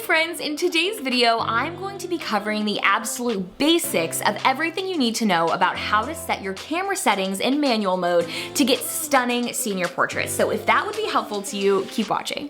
friends, in today's video, I'm going to be covering the absolute basics of everything you need to know about how to set your camera settings in manual mode to get stunning senior portraits. So if that would be helpful to you, keep watching.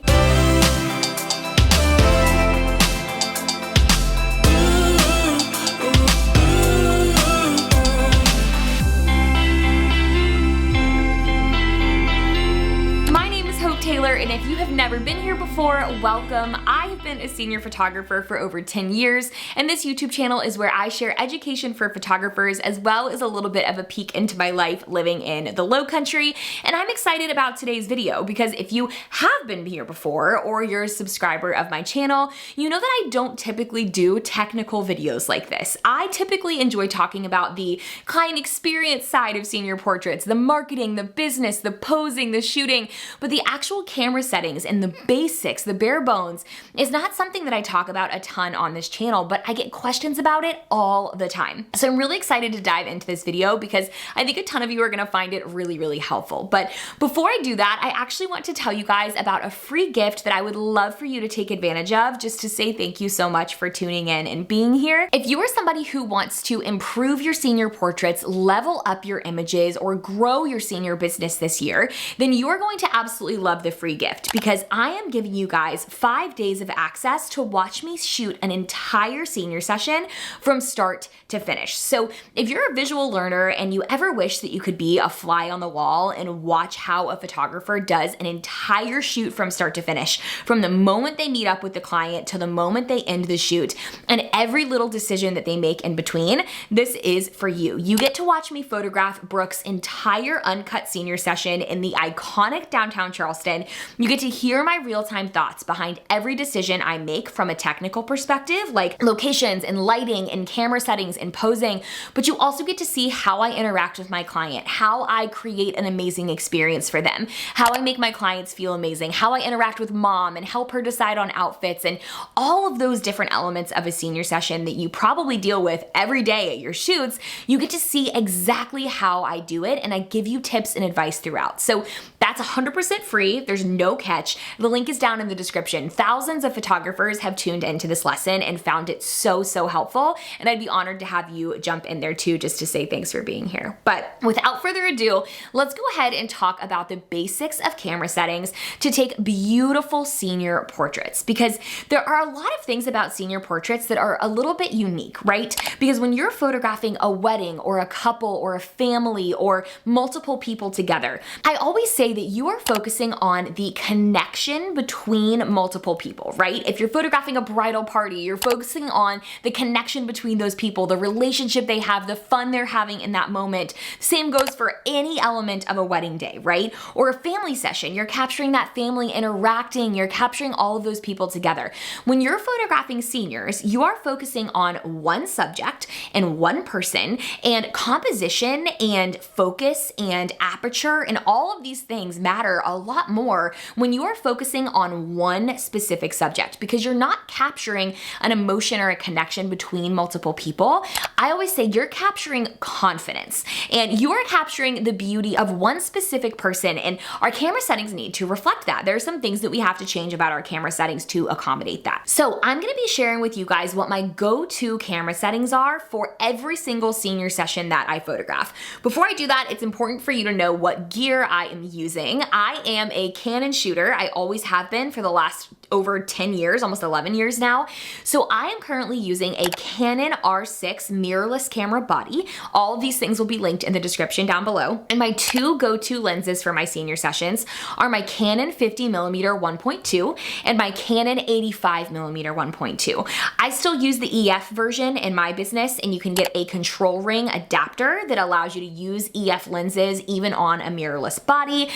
And if you have never been here before, welcome. I have been a senior photographer for over 10 years, and this YouTube channel is where I share education for photographers as well as a little bit of a peek into my life living in the Low Country. And I'm excited about today's video because if you have been here before or you're a subscriber of my channel, you know that I don't typically do technical videos like this. I typically enjoy talking about the client experience side of senior portraits, the marketing, the business, the posing, the shooting, but the actual camera settings and the basics, the bare bones, is not something that I talk about a ton on this channel, but I get questions about it all the time. So I'm really excited to dive into this video because I think a ton of you are gonna find it really, really helpful. But before I do that, I actually want to tell you guys about a free gift that I would love for you to take advantage of, just to say thank you so much for tuning in and being here. If you are somebody who wants to improve your senior portraits, level up your images, or grow your senior business this year, then you are going to absolutely love the free gift because I am giving you guys 5 days of access to watch me shoot an entire senior session from start to finish. So if you're a visual learner and you ever wish that you could be a fly on the wall and watch how a photographer does an entire shoot from start to finish, from the moment they meet up with the client to the moment they end the shoot, and every little decision that they make in between, this is for you. You get to watch me photograph Brooke's entire uncut senior session in the iconic downtown Charleston. You get to hear my real-time thoughts behind every decision I make from a technical perspective, like locations and lighting and camera settings and posing, but you also get to see how I interact with my client, how I create an amazing experience for them, how I make my clients feel amazing, how I interact with mom and help her decide on outfits, and all of those different elements of a senior session that you probably deal with every day at your shoots. You get to see exactly how I do it, and I give you tips and advice throughout. So that's 100% free. There's no catch. The link is down in the description. Thousands of photographers have tuned into this lesson and found it so helpful, and I'd be honored to have you jump in there too, just to say thanks for being here. But without further ado, let's go ahead and talk about the basics of camera settings to take beautiful senior portraits, because there are a lot of things about senior portraits that are a little bit unique, right? Because when you're photographing a wedding or a couple or a family or multiple people together, I always say that you are focusing on the connection between multiple people, right? If you're photographing a bridal party, you're focusing on the connection between those people, the relationship they have, the fun they're having in that moment. Same goes for any element of a wedding day, right? Or a family session, you're capturing that family interacting, you're capturing all of those people together. When you're photographing seniors, you are focusing on one subject and one person, and composition and focus and aperture and all of these things matter a lot more when you are focusing on one specific subject, because you're not capturing an emotion or a connection between multiple people. I always say you're capturing confidence and you're capturing the beauty of one specific person, and our camera settings need to reflect that. There are some things that we have to change about our camera settings to accommodate that. So I'm gonna be sharing with you guys what my go-to camera settings are for every single senior session that I photograph. Before I do that, it's important for you to know what gear I am using. I am a Canon shooter. I always have been for the last over 10 years, almost 11 years now. So I am currently using a Canon R6 mirrorless camera body. All of these things will be linked in the description down below. And my two go-to lenses for my senior sessions are my Canon 50mm 1.2 and my Canon 85mm 1.2. I still use the EF version in my business, and you can get a control ring adapter that allows you to use EF lenses even on a mirrorless body,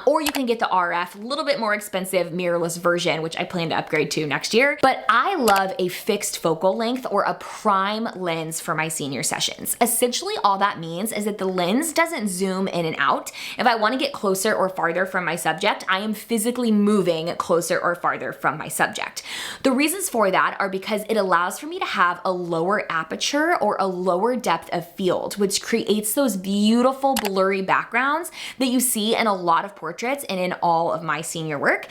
or you can get the RF, a little bit more expensive mirrorless version, which I plan to upgrade to next year. But I love a fixed focal length or a prime lens for my senior sessions. Essentially, all that means is that the lens doesn't zoom in and out. If I want to get closer or farther from my subject, I am physically moving closer or farther from my subject. The reasons for that are because it allows for me to have a lower aperture or a lower depth of field, which creates those beautiful blurry backgrounds that you see in a lot of portraits and in all of my senior work.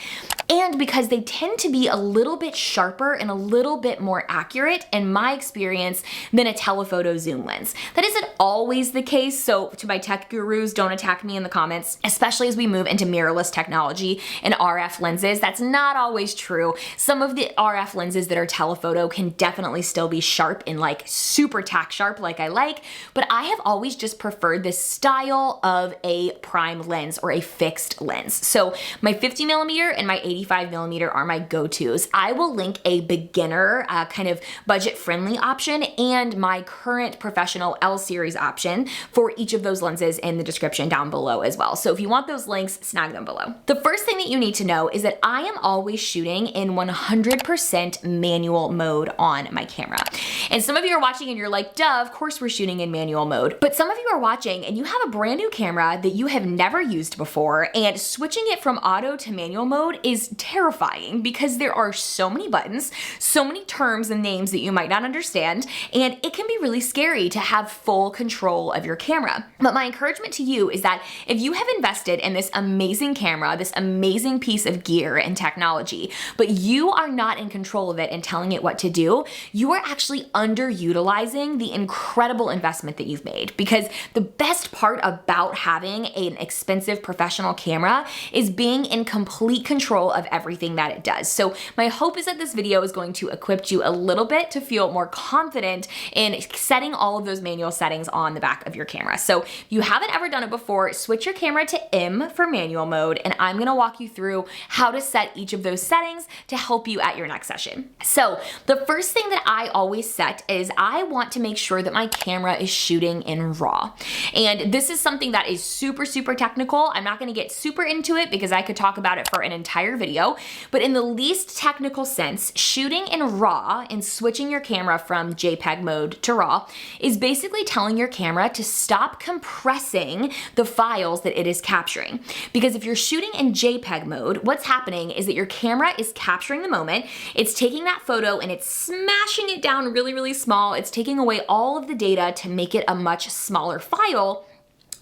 and because they tend to be a little bit sharper and a little bit more accurate, in my experience, than a telephoto zoom lens. That isn't always the case, so to my tech gurus, don't attack me in the comments, especially as we move into mirrorless technology and RF lenses. That's not always true. Some of the RF lenses that are telephoto can definitely still be sharp and like super tack sharp like I like, but I have always just preferred this style of a prime lens or a fixed lens. So my 50mm and my 85mm are my go-tos. I will link a beginner kind of budget-friendly option and my current professional L series option for each of those lenses in the description down below as well. So if you want those links, snag them below. The first thing that you need to know is that I am always shooting in 100% manual mode on my camera. And some of you are watching and you're like, duh, of course we're shooting in manual mode. But some of you are watching and you have a brand new camera that you have never used before, and switching it from auto to manual mode is terrifying because there are so many buttons, so many terms and names that you might not understand, and it can be really scary to have full control of your camera. But my encouragement to you is that if you have invested in this amazing camera, this amazing piece of gear and technology, but you are not in control of it and telling it what to do, you are actually underutilizing the incredible investment that you've made. Because the best part about having an expensive professional camera is being in complete control of everything that it does. So my hope is that this video is going to equip you a little bit to feel more confident in setting all of those manual settings on the back of your camera. So if you haven't ever done it before, switch your camera to M for manual mode, and I'm gonna walk you through how to set each of those settings to help you at your next session. So the first thing that I always set is I want to make sure that my camera is shooting in RAW. And this is something that is super, super technical. I'm not gonna get super into it because I could talk about it for an entire video, but in the least technical sense, shooting in RAW and switching your camera from JPEG mode to RAW is basically telling your camera to stop compressing the files that it is capturing. Because if you're shooting in JPEG mode, what's happening is that your camera is capturing the moment, it's taking that photo and it's smashing it down really, really small. It's taking away all of the data to make it a much smaller file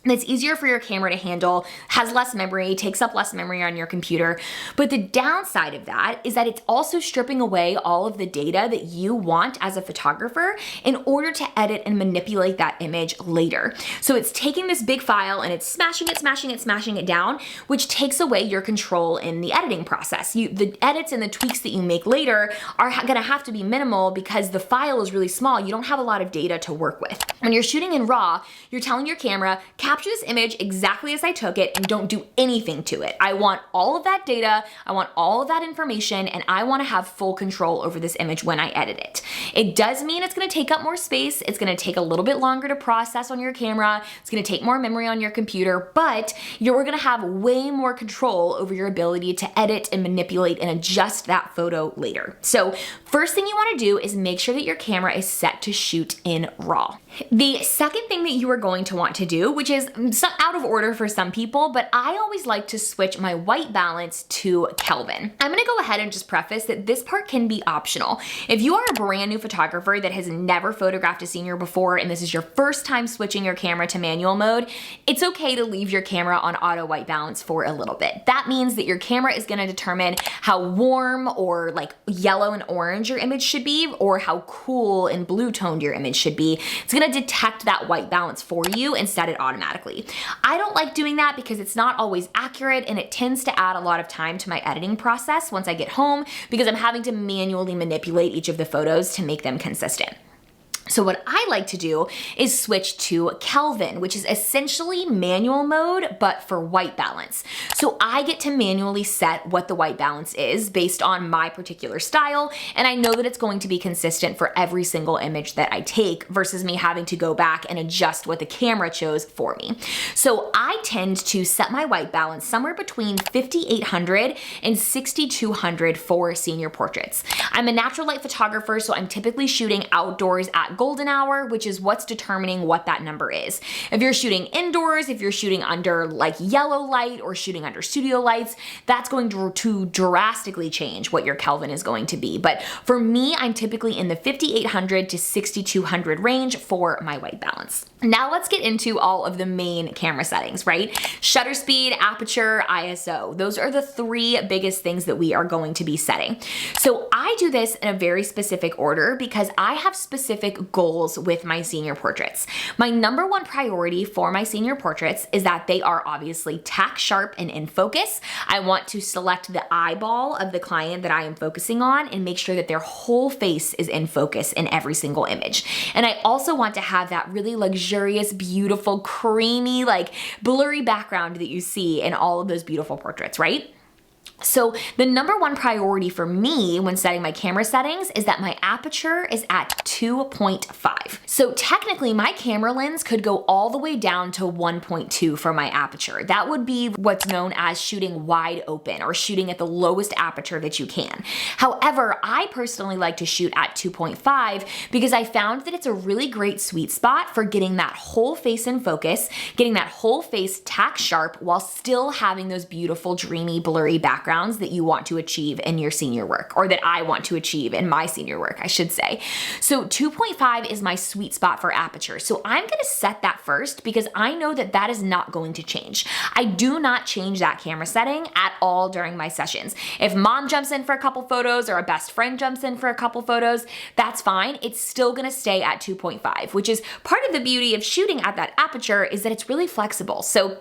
that's easier for your camera to handle, has less memory, takes up less memory on your computer. But the downside of that is that it's also stripping away all of the data that you want as a photographer in order to edit and manipulate that image later. So it's taking this big file and it's smashing it down, which takes away your control in the editing process. The edits and the tweaks that you make later are gonna have to be minimal because the file is really small. You don't have a lot of data to work with. When you're shooting in RAW, you're telling your camera, capture this image exactly as I took it and don't do anything to it. I want all of that data, I want all of that information, and I wanna have full control over this image when I edit it. It does mean it's gonna take up more space, it's gonna take a little bit longer to process on your camera, it's gonna take more memory on your computer, but you're gonna have way more control over your ability to edit and manipulate and adjust that photo later. So first thing you wanna do is make sure that your camera is set to shoot in RAW. The second thing that you are going to want to do, which is out of order for some people, but I always like to switch my white balance to Kelvin. I'm gonna go ahead and just preface that this part can be optional. If you are a brand new photographer that has never photographed a senior before and this is your first time switching your camera to manual mode, it's okay to leave your camera on auto white balance for a little bit. That means that your camera is gonna determine how warm or like yellow and orange your image should be, or how cool and blue toned your image should be. It's gonna detect that white balance for you and set it automatically. I don't like doing that because it's not always accurate and it tends to add a lot of time to my editing process once I get home because I'm having to manually manipulate each of the photos to make them consistent. So what I like to do is switch to Kelvin, which is essentially manual mode, but for white balance. So I get to manually set what the white balance is based on my particular style, and I know that it's going to be consistent for every single image that I take versus me having to go back and adjust what the camera chose for me. So I tend to set my white balance somewhere between 5,800 and 6,200 for senior portraits. I'm a natural light photographer, so I'm typically shooting outdoors at golden hour, which is what's determining what that number is. If you're shooting indoors, if you're shooting under like yellow light or shooting under studio lights, that's going to drastically change what your Kelvin is going to be. But for me, I'm typically in the 5800 to 6200 range for my white balance. Now let's get into all of the main camera settings, right? Shutter speed, aperture, ISO. Those are the three biggest things that we are going to be setting. So I do this in a very specific order because I have specific goals with my senior portraits. My number one priority for my senior portraits is that they are obviously tack sharp and in focus. I want to select the eyeball of the client that I am focusing on and make sure that their whole face is in focus in every single image. And I also want to have that really luxurious, beautiful, creamy, like blurry background that you see in all of those beautiful portraits, right? So the number one priority for me when setting my camera settings is that my aperture is at 2.5. So technically my camera lens could go all the way down to 1.2 for my aperture. That would be what's known as shooting wide open or shooting at the lowest aperture that you can. However, I personally like to shoot at 2.5 because I found that it's a really great sweet spot for getting that whole face in focus, getting that whole face tack sharp while still having those beautiful, dreamy, blurry backgrounds that you want to achieve in your senior work, or that I want to achieve in my senior work, I should say. So 2.5 is my sweet spot for aperture. So I'm gonna set that first because I know that that is not going to change. I do not change that camera setting at all during my sessions. If mom jumps in for a couple photos or a best friend jumps in for a couple photos, that's fine. It's still gonna stay at 2.5, which is part of the beauty of shooting at that aperture is that it's really flexible. So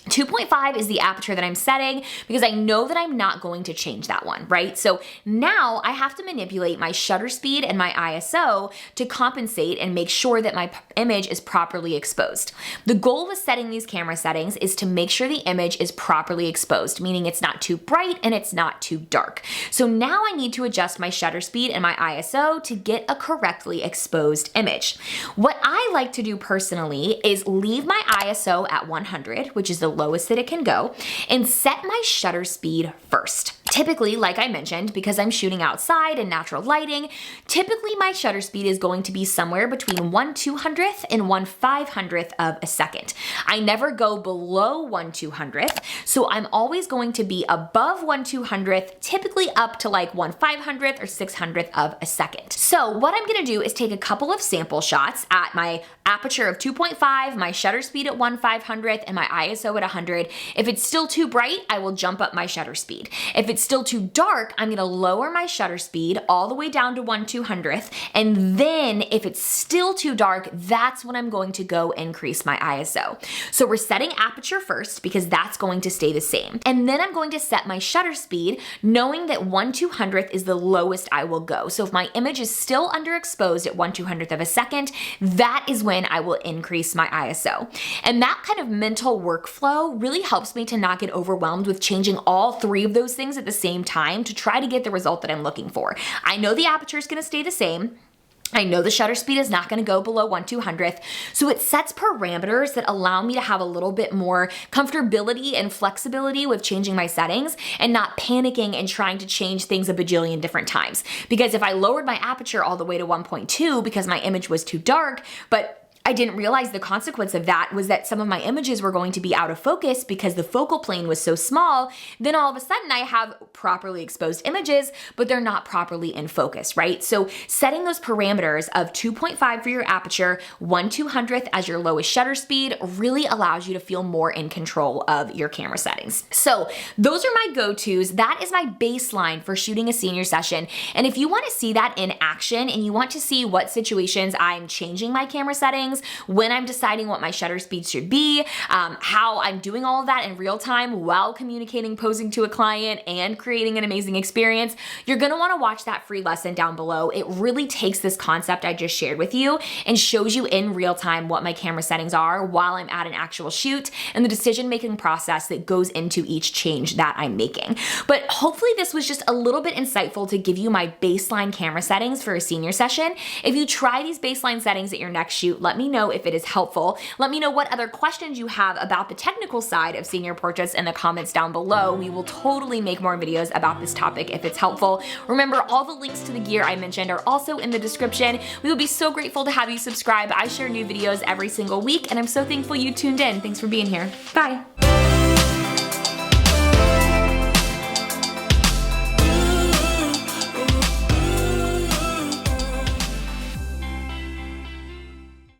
2.5 is the aperture that I'm setting because I know that I'm not going to change that one, right? So now I have to manipulate my shutter speed and my ISO to compensate and make sure that my image is properly exposed. The goal with setting these camera settings is to make sure the image is properly exposed, meaning it's not too bright and it's not too dark. So now I need to adjust my shutter speed and my ISO to get a correctly exposed image. What I like to do personally is leave my ISO at 100, which is the lowest that it can go, and set my shutter speed first. Typically, like I mentioned, because I'm shooting outside in natural lighting, typically my shutter speed is going to be somewhere between 1/200th and 1/500th of a second. I never go below 1/200th, so I'm always going to be above 1/200th, typically up to like 1/500th or 600th of a second. So what I'm gonna do is take a couple of sample shots at my aperture of 2.5, my shutter speed at 1/500th, and my ISO at 100. If it's still too bright, I will jump up my shutter speed. If it's still too dark, I'm gonna lower my shutter speed all the way down to 1/200th, and then if it's still too dark, that's when I'm going to go increase my ISO. So we're setting aperture first because that's going to stay the same. And then I'm going to set my shutter speed knowing that 1/200th is the lowest I will go. So if my image is still underexposed at 1/200th of a second, that is when I will increase my ISO. And that kind of mental workflow really helps me to not get overwhelmed with changing all three of those things at the same time to try to get the result that I'm looking for. I know the aperture is gonna stay the same. I know the shutter speed is not gonna go below 1/200th, so it sets parameters that allow me to have a little bit more comfortability and flexibility with changing my settings and not panicking and trying to change things a bajillion different times. Because if I lowered my aperture all the way to 1.2 because my image was too dark, but I didn't realize the consequence of that was that some of my images were going to be out of focus because the focal plane was so small, then all of a sudden I have properly exposed images, but they're not properly in focus, right? So setting those parameters of 2.5 for your aperture, 1/200th as your lowest shutter speed really allows you to feel more in control of your camera settings. So those are my go-tos. That is my baseline for shooting a senior session. And if you want to see that in action and you want to see what situations I'm changing my camera settings, when I'm deciding what my shutter speed should be, how I'm doing all of that in real time while communicating, posing to a client, and creating an amazing experience, you're gonna wanna watch that free lesson down below. It really takes this concept I just shared with you and shows you in real time what my camera settings are while I'm at an actual shoot and the decision-making process that goes into each change that I'm making. But hopefully this was just a little bit insightful to give you my baseline camera settings for a senior session. If you try these baseline settings at your next shoot, let me me know if it is helpful. Let me know what other questions you have about the technical side of senior portraits in the comments down below. We will totally make more videos about this topic if it's helpful. Remember, all the links to the gear I mentioned are also in the description. We would be so grateful to have you subscribe. I share new videos every single week, and I'm so thankful you tuned in. Thanks for being here. Bye.